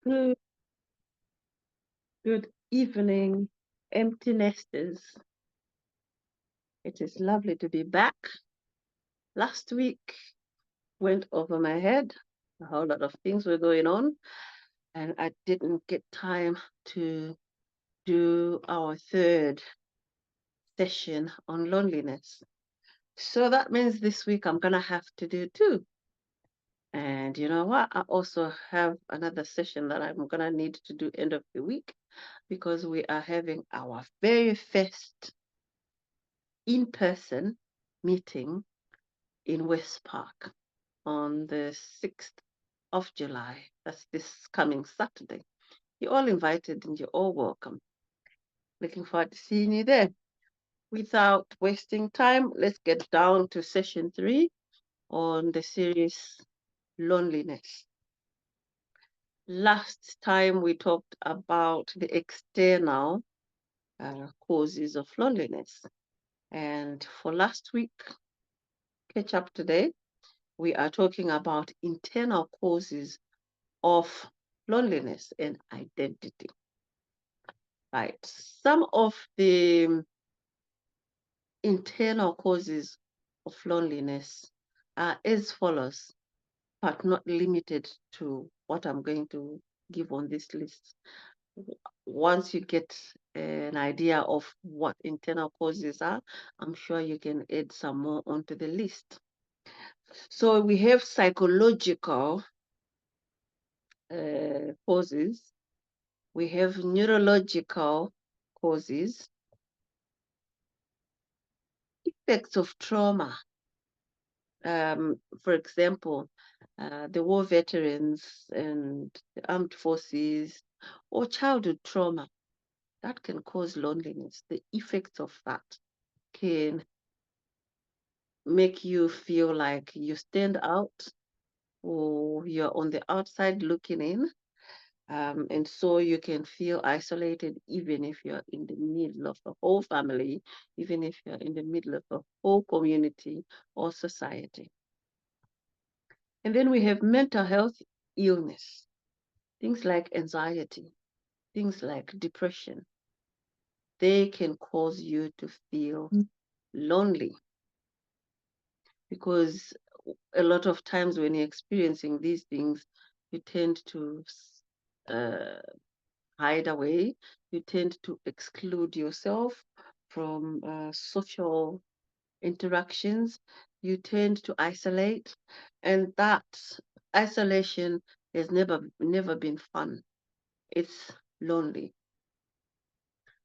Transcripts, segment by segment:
Good, good evening, empty nesters. It is lovely to be back. Last week went over my head. A whole lot of things were going on, and I didn't get time to do our third session on loneliness. So that means this week I'm going to have to do two. And you know what? I also have another session that I'm going to need to do end of the week because we are having our very first in-person meeting in West Park on the 6th of July. That's this coming Saturday. You're all invited and you're all welcome. Looking forward to seeing you there. Without wasting time, let's get down to session 3 on the series Loneliness. Last time we talked about the external causes of loneliness. And for last week, catch up today, we are talking about internal causes of loneliness and identity. Right. Some of the internal causes of loneliness are as follows, but not limited to what I'm going to give on this list. Once you get an idea of what internal causes are, I'm sure you can add some more onto the list. So we have psychological causes, we have neurological causes, effects of trauma. For example, the war veterans and the armed forces or childhood trauma that can cause loneliness. The effects of that can make you feel like you stand out or you're on the outside looking in. And so you can feel isolated even if you're in the middle of a whole family, even if you're in the middle of a whole community or society. And then we have mental health illness, things like anxiety, things like depression. They can cause you to feel lonely because a lot of times when you're experiencing these things, you tend to uh, hide away, you tend to exclude yourself from social interactions, you tend to isolate, and that isolation has never been fun. It's lonely.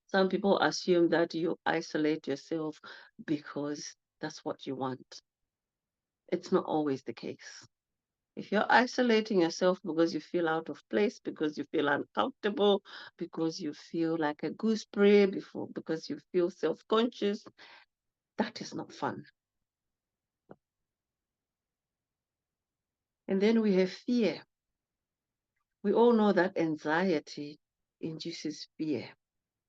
Some people assume that you isolate yourself because that's what you want. It's not always the case. If you're isolating yourself because you feel out of place, because you feel uncomfortable, because you feel like a gooseberry, because you feel self-conscious, that is not fun. And then we have fear. We all know that anxiety induces fear.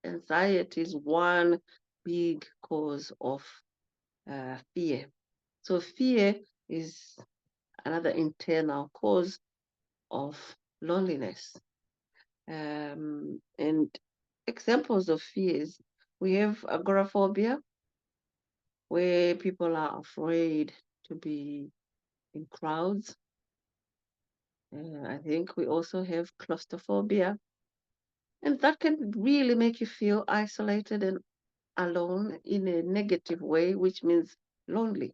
Anxiety is one big cause of fear. So fear is another internal cause of loneliness. And examples of fears, we have agoraphobia, where people are afraid to be in crowds. I think we also have claustrophobia, and that can really make you feel isolated and alone in a negative way, which means lonely.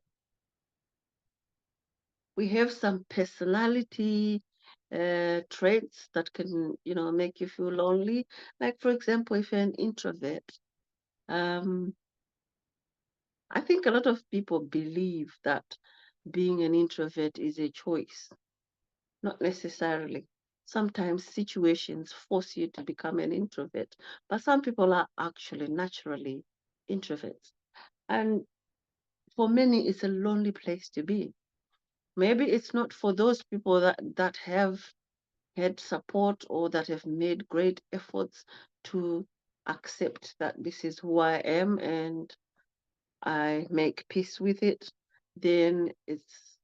We have some personality traits that can, make you feel lonely. Like, for example, if you're an introvert, um, I think a lot of people believe that being an introvert is a choice, not necessarily. Sometimes situations force you to become an introvert, but some people are actually naturally introverts. And for many, it's a lonely place to be. Maybe it's not for those people that have had support or that have made great efforts to accept that this is who I am and I make peace with it, then it's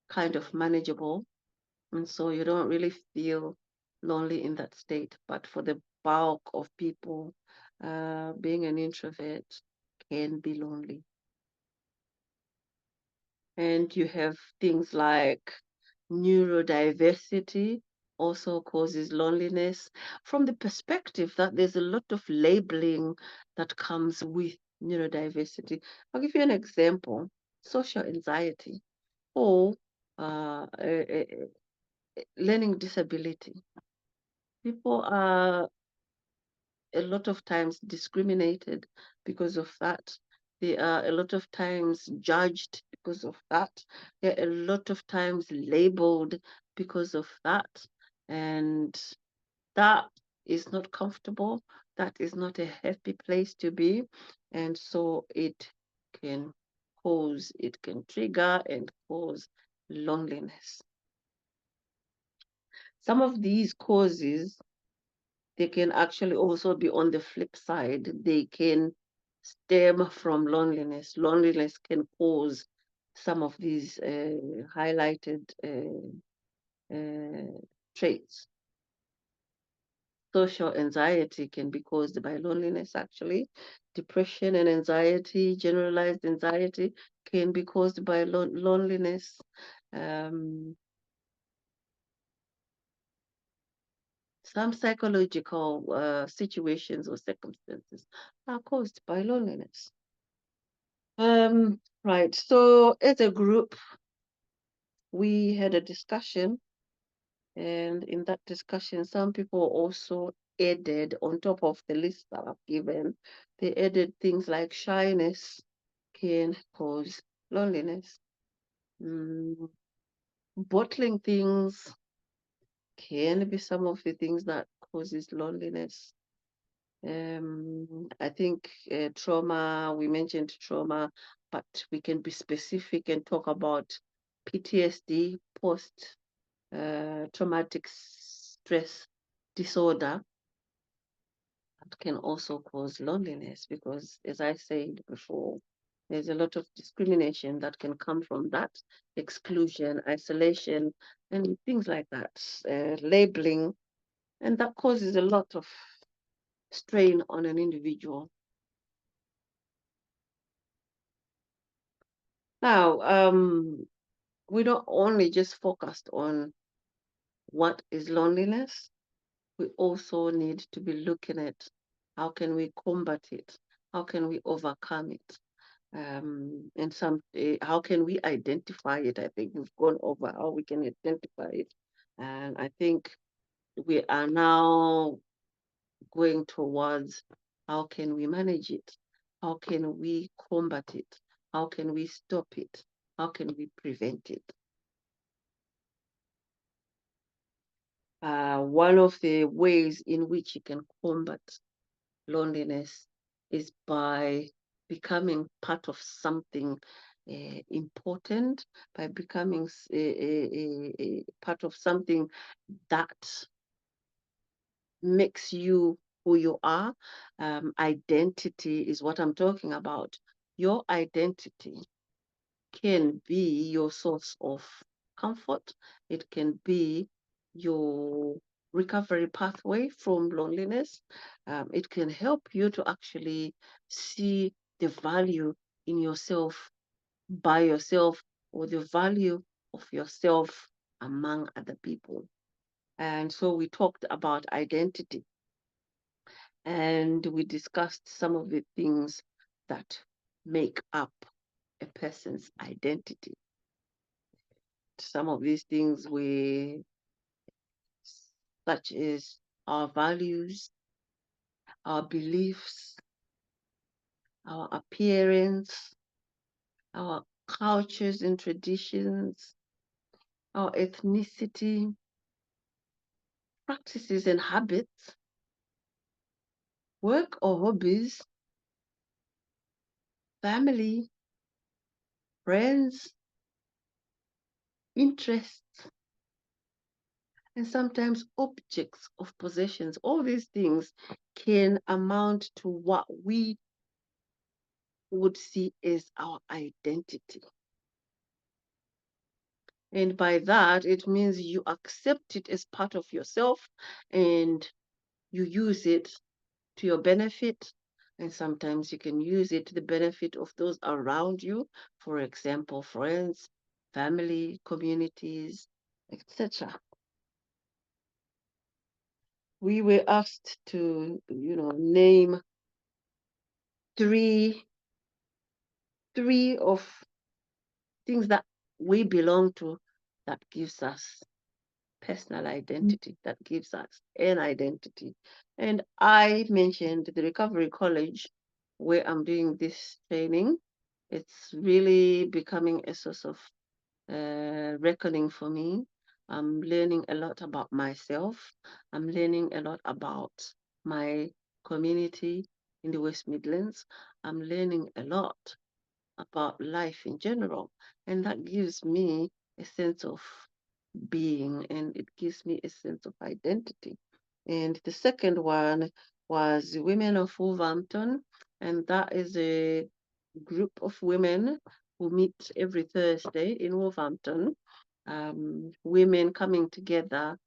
kind of manageable. And so you don't really feel lonely in that state. But for the bulk of people, being an introvert can be lonely. And you have things like neurodiversity also causes loneliness from the perspective that there's a lot of labeling that comes with neurodiversity. I'll give you an example: social anxiety or learning disability. People are a lot of times discriminated because of that. They are a lot of times judged because of that. They're a lot of times labeled because of that. And that is not comfortable. That is not a happy place to be. And so it can trigger and cause loneliness. Some of these causes, they can actually also be on the flip side. They can stem from loneliness. Loneliness can cause some of these highlighted traits. Social anxiety can be caused by loneliness, actually. Depression and anxiety, generalized anxiety, can be caused by loneliness. Um, some psychological situations or circumstances are caused by loneliness. Right. So as a group, we had a discussion, and in that discussion, some people also added on top of the list that I've given, they added things like shyness can cause loneliness. Mm, bottling things can be some of the things that causes loneliness. I think trauma, we mentioned trauma, but we can be specific and talk about PTSD, post traumatic stress disorder. That can also cause loneliness because, as I said before, there's a lot of discrimination that can come from that, exclusion, isolation, and things like that, labeling, and that causes a lot of strain on an individual. Now, we don't only just focused on what is loneliness, we also need to be looking at how can we combat it, how can we overcome it, and how can we identify it. I think we've gone over how we can identify it, and I think we are now going towards how can we manage it, how can we combat it, how can we stop it, how can we prevent it. One of the ways in which you can combat loneliness is by becoming part of something important, by becoming a part of something that makes you who you are. Identity is what I'm talking about. Your identity can be your source of comfort. It can be your recovery pathway from loneliness. It can help you to actually see the value in yourself by yourself, or the value of yourself among other people. And so we talked about identity, and we discussed some of the things that make up a person's identity. Some of these things were such as our values, our beliefs, our appearance, our cultures and traditions, our ethnicity, practices and habits, work or hobbies, family, friends, interests, and sometimes objects of possessions. All these things can amount to what we would see as our identity. And by that, it means you accept it as part of yourself and you use it to your benefit. And sometimes you can use it to the benefit of those around you, for example, friends, family, communities, etc. We were asked to, name three of things that we belong to that gives us personal identity, that gives us an identity. And I mentioned the Recovery College where I'm doing this training. It's really becoming a source of reckoning for me. I'm learning a lot about myself. I'm learning a lot about my community in the West Midlands. I'm learning a lot about life in general. And that gives me a sense of being and it gives me a sense of identity. And the second one was Women of Wolverhampton, and that is a group of women who meet every Thursday in Wolverhampton. Women coming together,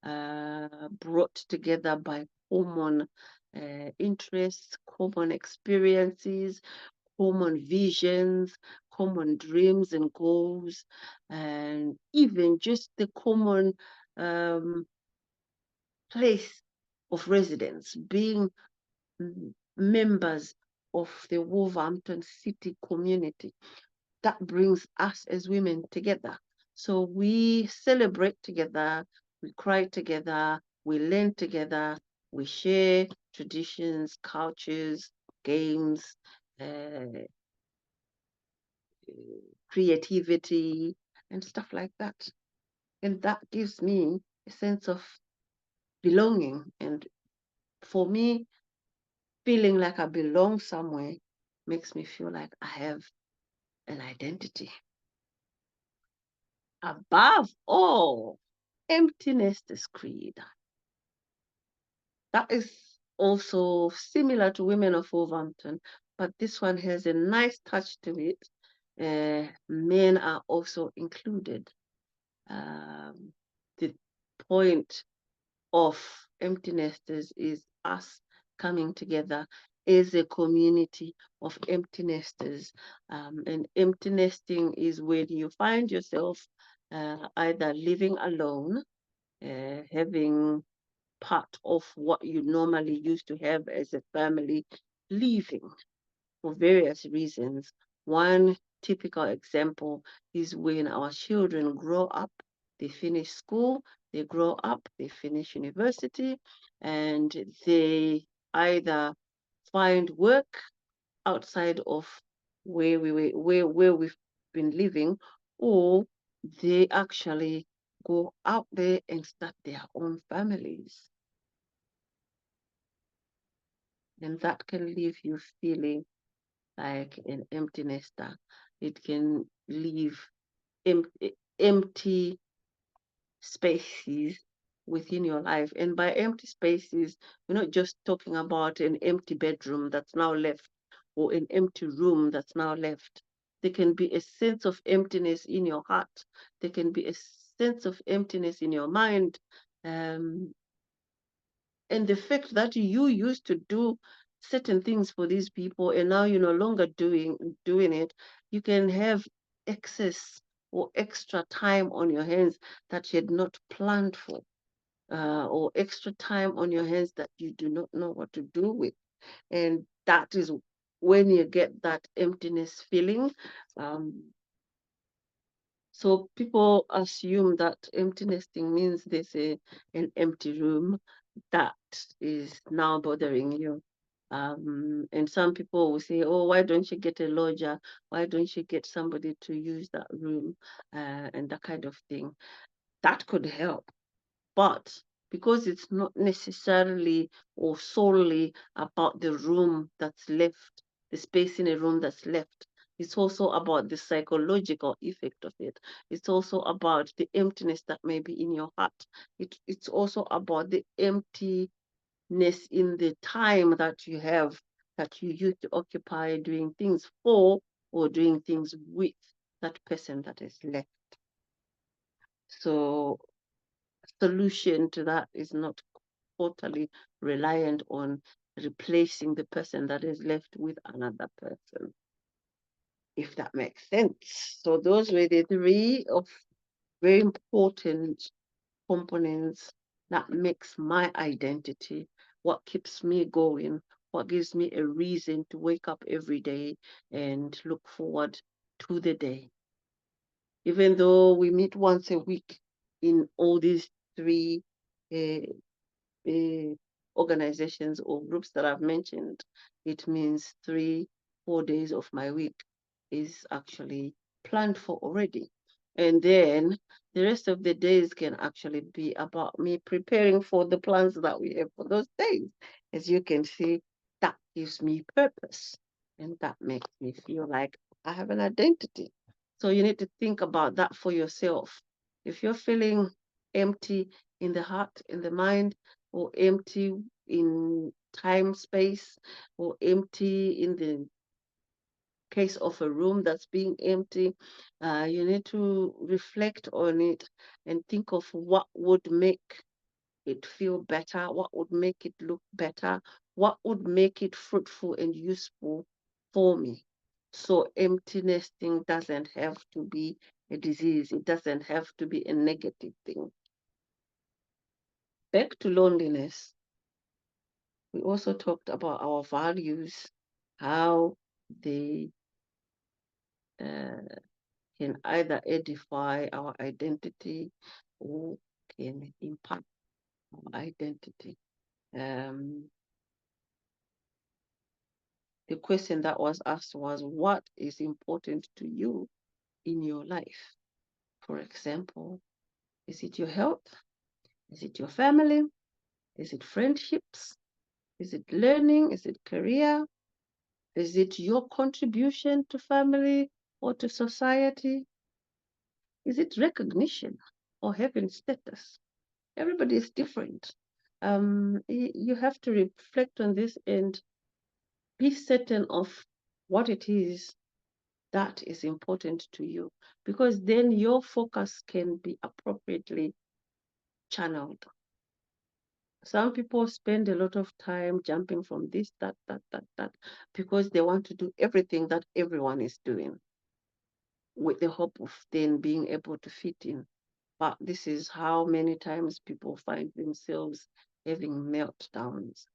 brought together by common interests, common experiences, common visions, common dreams and goals, and even just the common um, place of residence, being members of the Wolverhampton city community. That brings us as women together. So we celebrate together, we cry together, we learn together, we share traditions, cultures, games, uh, creativity, and stuff like that. And that gives me a sense of belonging. And for me, feeling like I belong somewhere makes me feel like I have an identity. Above all, emptiness is creed. That is also similar to Women of Wolverhampton, but this one has a nice touch to it. Men are also included. The point of empty nesters is us coming together as a community of empty nesters. And empty nesting is when you find yourself either living alone, having part of what you normally used to have as a family, leaving for various reasons. One typical example is when our children grow up, they finish school, they grow up, they finish university, and they either find work outside of where we've been living, or they actually go out there and start their own families. And that can leave you feeling like an empty nester. It can leave empty spaces within your life. And by empty spaces, we're not just talking about an empty bedroom that's now left or an empty room that's now left. There can be a sense of emptiness in your heart. There can be a sense of emptiness in your mind. Um, and the fact that you used to do certain things for these people and now you're no longer doing it, you can have excess or extra time on your hands that you had not planned for, or extra time on your hands that you do not know what to do with. And that is when you get that emptiness feeling. um, so people assume that empty nesting means there's an empty room that is now bothering you. And some people will say, oh, why don't you get a lodger? Why don't you get somebody to use that room? And that kind of thing. That could help. But because it's not necessarily or solely about the room that's left, the space in a room that's left, it's also about the psychological effect of it. It's also about the emptiness that may be in your heart. It's also about the emptiness in the time that you have that you used to occupy doing things for or doing things with that person that is left. So solution to that is not totally reliant on replacing the person that is left with another person, if that makes sense. So those were the three of very important components that makes my identity, what keeps me going, what gives me a reason to wake up every day and look forward to the day. Even though we meet once a week in all these three uh, uh, organizations or groups that I've mentioned, it means 4 days of my week is actually planned for already. And then the rest of the days can actually be about me preparing for the plans that we have for those days. As you can see, that gives me purpose and that makes me feel like I have an identity. So you need to think about that for yourself. If you're feeling empty in the heart, in the mind, or empty in time, space, or empty in the case of a room that's being empty, you need to reflect on it and think of what would make it feel better, what would make it look better, what would make it fruitful and useful for me. So emptiness thing doesn't have to be a disease. It doesn't have to be a negative thing. Back to loneliness. We also talked about our values, how they uh, can either edify our identity or can impact our identity. Um, the question that was asked was, what is important to you in your life? For example, is it your health? Is it your family? Is it friendships? Is it learning? Is it career? Is it your contribution to family or to society? Is it recognition or having status? Everybody is different. You have to reflect on this and be certain of what it is that is important to you, because then your focus can be appropriately channeled. Some people spend a lot of time jumping from this, that, because they want to do everything that everyone is doing with the hope of then being able to fit in. But this is how many times people find themselves having meltdowns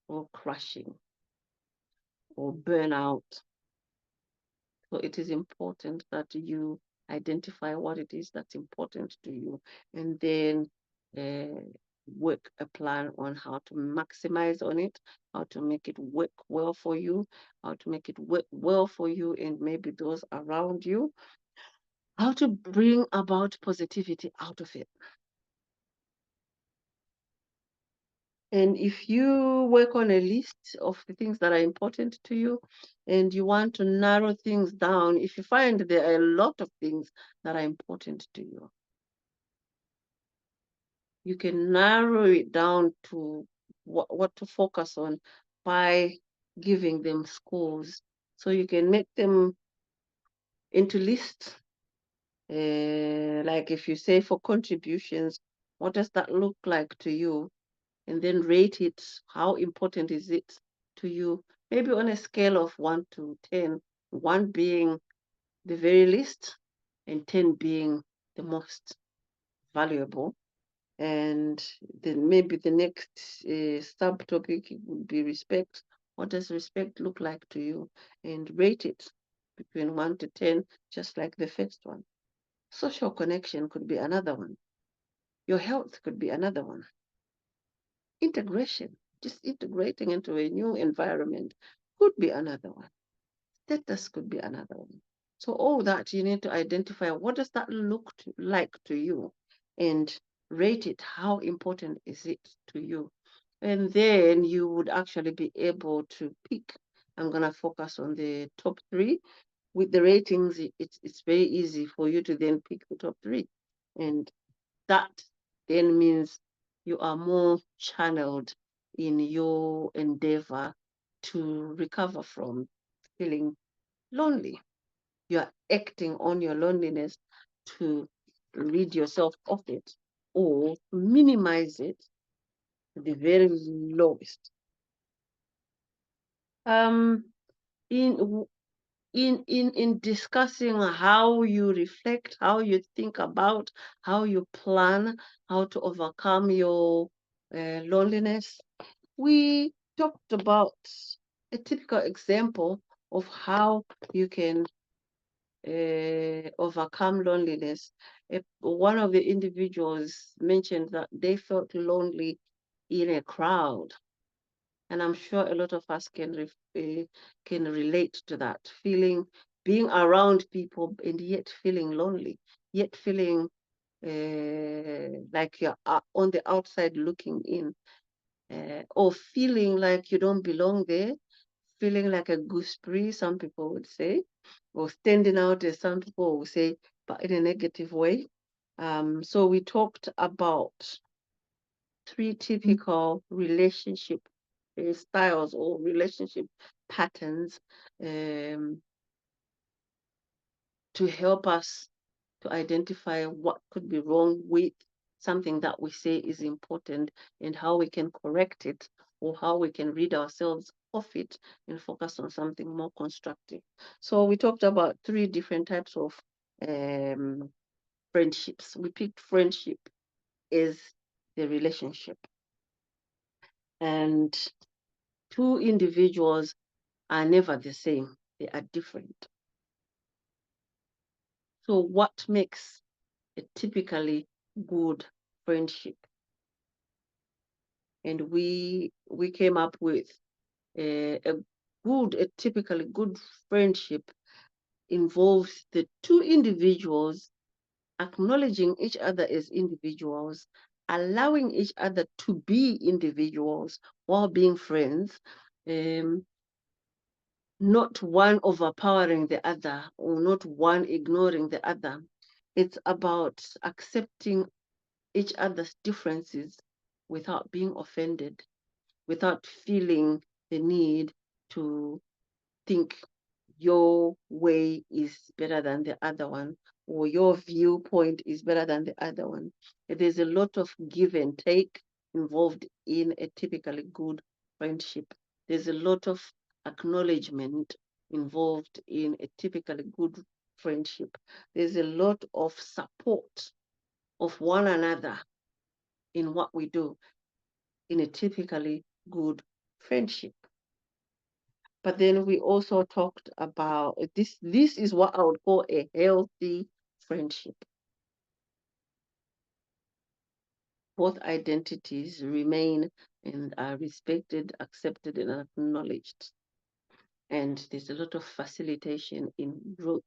or crashing or burnout. So it is important that you identify what it is that's important to you and then uh, work a plan on how to maximize on it, how to make it work well for you, how to make it work well for you and maybe those around you, how to bring about positivity out of it. And if you work on a list of the things that are important to you and you want to narrow things down, if you find there are a lot of things that are important to you, you can narrow it down to what to focus on by giving them scores. So you can make them into lists. Like if you say for contributions, what does that look like to you? And then rate it. How important is it to you? Maybe on a scale of 1 to 10, 1 being the very least and 10 being the most valuable. And then maybe the next subtopic would be respect. What does respect look like to you? And rate it between 1 to 10, just like the first one. Social connection could be another one. Your health could be another one. Integration, just integrating into a new environment could be another one. Status could be another one. So all that you need to identify, what does that look like to you and rate it. How important is it to you? And then you would actually be able to pick. I'm going to focus on the top 3. With the ratings, it's very easy for you to then pick the top 3. And that then means you are more channeled in your endeavor to recover from feeling lonely. You are acting on your loneliness to rid yourself of it or minimize it to the very lowest. In in discussing how you reflect, how you think about, how you plan, how to overcome your loneliness, we talked about a typical example of how you can overcome loneliness. One of the individuals mentioned that they felt lonely in a crowd, and I'm sure a lot of us can relate to that feeling, being around people and yet feeling lonely, yet feeling like you're on the outside looking in, or feeling like you don't belong there, feeling like a gooseberry, some people would say, or standing out, as some people would say, but in a negative way. So we talked about three typical relationship styles or relationship patterns, um, to help us to identify what could be wrong with something that we say is important and how we can correct it or how we can rid ourselves of it and focus on something more constructive. So we talked about three different types of um, friendships. We picked friendship as the relationship, and two individuals are never the same. They are different. So what makes a typically good friendship? And we came up with a typically good friendship involves the two individuals acknowledging each other as individuals, allowing each other to be individuals while being friends, um, not one overpowering the other or not one ignoring the other. It's about accepting each other's differences without being offended, without feeling the need to think your way is better than the other one or your viewpoint is better than the other one. There's a lot of give and take involved in a typically good friendship. There's a lot of acknowledgement involved in a typically good friendship. There's a lot of support of one another in what we do in a typically good friendship. But then we also talked about this. This is what I would call a healthy friendship. Both identities remain and are respected, accepted, and acknowledged. And there's a lot of facilitation in growth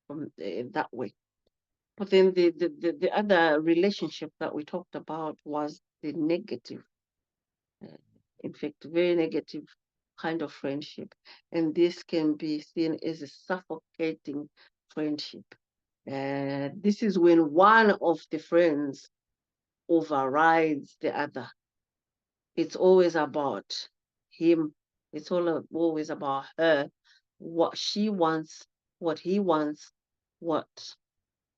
from that way. But then the other relationship that we talked about was the negative, uh, in fact, very negative kind of friendship. And this can be seen as a suffocating friendship. This is when one of the friends overrides the other. It's always about him. It's always about her, what she wants, what he wants, what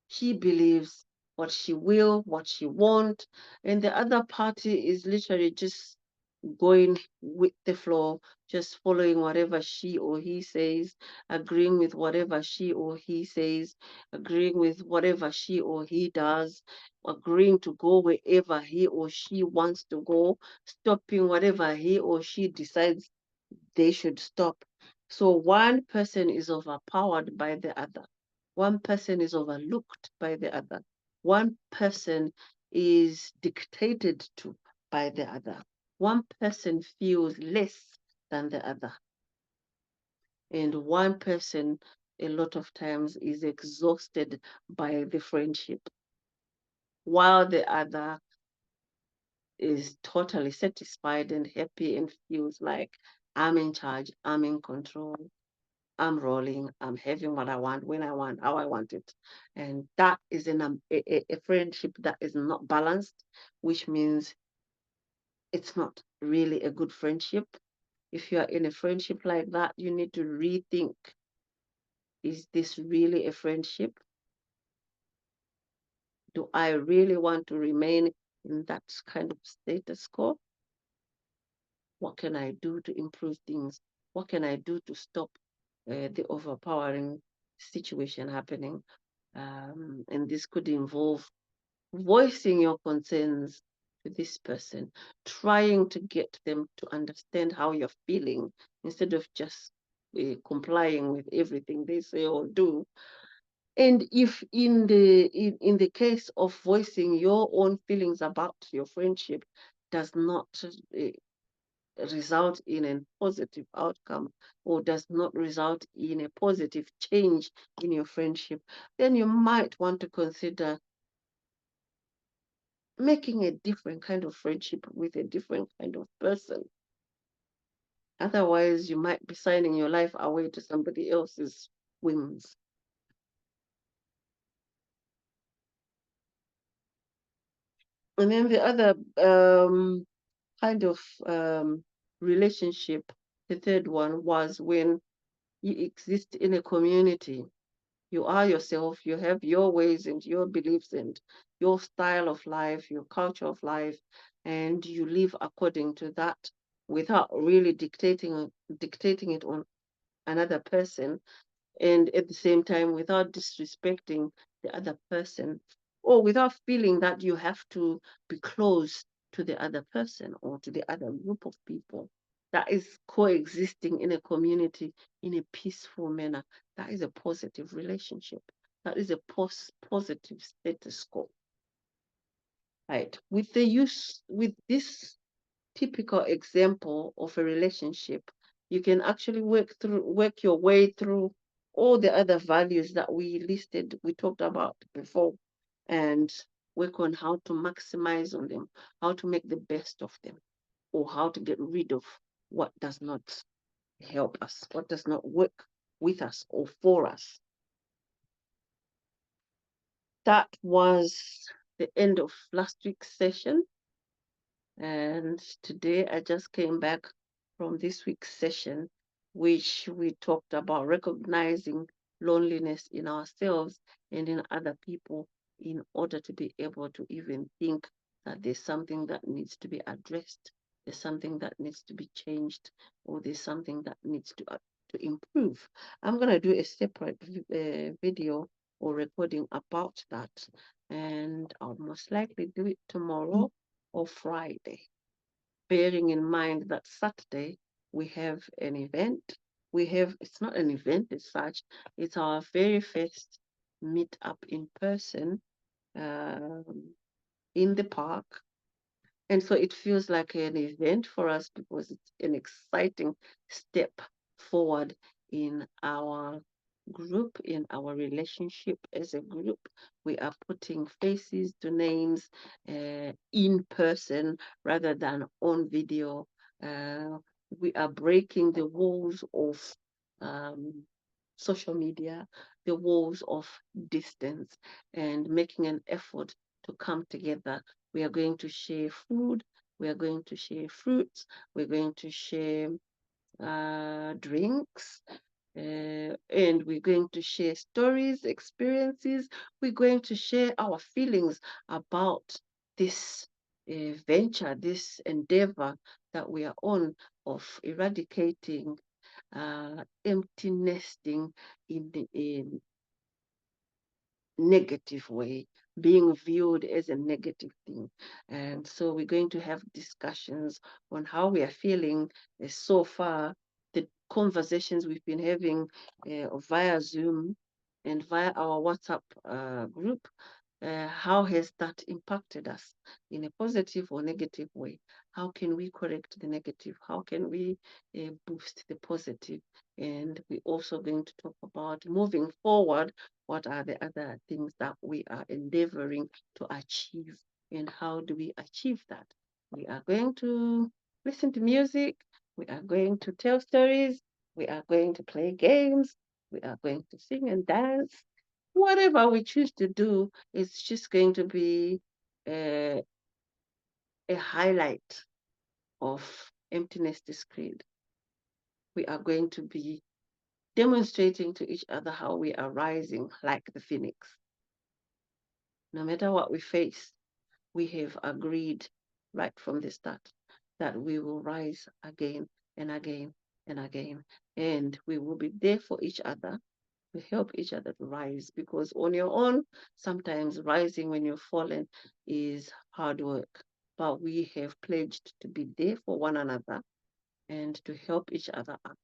she believes, what she will, what she wants, and the other party is literally just going with the flow, just following whatever she or he says, agreeing with whatever she or he says, agreeing with whatever she or he does, agreeing to go wherever he or she wants to go, stopping whatever he or she decides they should stop. So one person is overpowered by the other. One person is overlooked by the other. One person is dictated to by the other. One person feels less than the other. And one person, a lot of times, is exhausted by the friendship, while the other is totally satisfied and happy and feels like I'm in charge, I'm in control, I'm rolling, I'm having what I want, when I want, how I want it. And that is a friendship that is not balanced, which means it's not really a good friendship. If you are in a friendship like that, you need to rethink, is this really a friendship? Do I really want to remain in that kind of status quo? What can I do to improve things? What can I do to stop the overpowering situation happening? And this could involve voicing your concerns to this person, trying to get them to understand how you're feeling instead of just complying with everything they say or do. And if in the case of voicing your own feelings about your friendship does not result in a positive outcome or does not result in a positive change in your friendship, then you might want to consider making a different kind of friendship with a different kind of person. Otherwise, you might be signing your life away to somebody else's whims. And then the other kind of relationship, the third one was when you exist in a community. You are yourself, you have your ways and your beliefs and your style of life, your culture of life, and you live according to that without really dictating it on another person, and at the same time without disrespecting the other person or without feeling that you have to be close to the other person or to the other group of people. That is coexisting in a community in a peaceful manner. That is a positive relationship. That is a positive status quo. Right. With this typical example of a relationship, you can actually work your way through all the other values that we talked about before, and work on how to maximize on them, how to make the best of them, or how to get rid of what does not help us, what does not work with us or for us. That was the end of last week's session. And today I just came back from this week's session, which we talked about recognizing loneliness in ourselves and in other people in order to be able to even think that there's something that needs to be addressed, there's something that needs to be changed, or there's something that needs to improve. I'm going to do a separate video or recording about that, and I'll most likely do it tomorrow or Friday, bearing in mind that Saturday we have an event. It's not an event as such, it's our very first meet up in person in the park. And so it feels like an event for us because it's an exciting step forward in our group, in our relationship as a group. We are putting faces to names in person rather than on video. We are breaking the walls of um, social media, the walls of distance, and making an effort to come together. We are going to share food, we are going to share fruits, we're going to share drinks, and we're going to share stories, experiences. We're going to share our feelings about this venture, this endeavor that we are on of eradicating empty nesting in negative way, being viewed as a negative thing. And so we're going to have discussions on how we are feeling so far, the conversations we've been having via Zoom and via our WhatsApp group. How has that impacted us in a positive or negative way? How can we correct the negative? How can we boost the positive? And we're also going to talk about moving forward, what are the other things that we are endeavoring to achieve, and how do we achieve that? We are going to listen to music, we are going to tell stories, we are going to play games, we are going to sing and dance. Whatever we choose to do is just going to be a highlight of Emptiness Discreet. We are going to be demonstrating to each other how we are rising like the phoenix. No matter what we face, we have agreed right from the start that we will rise again and again and again. And we will be there for each other to help each other to rise, because on your own, sometimes rising when you've fallen is hard work. But we have pledged to be there for one another and to help each other up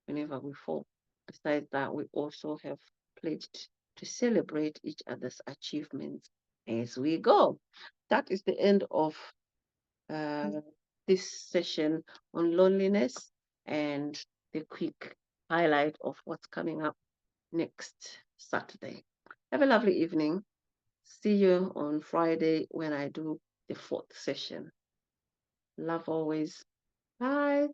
whenever we fall. Besides that, we also have pledged to celebrate each other's achievements as we go. That is the end of uh, this session on loneliness and the quick highlight of what's coming up next Saturday. Have a lovely evening. See you on Friday when I do the fourth session. Love always. Bye.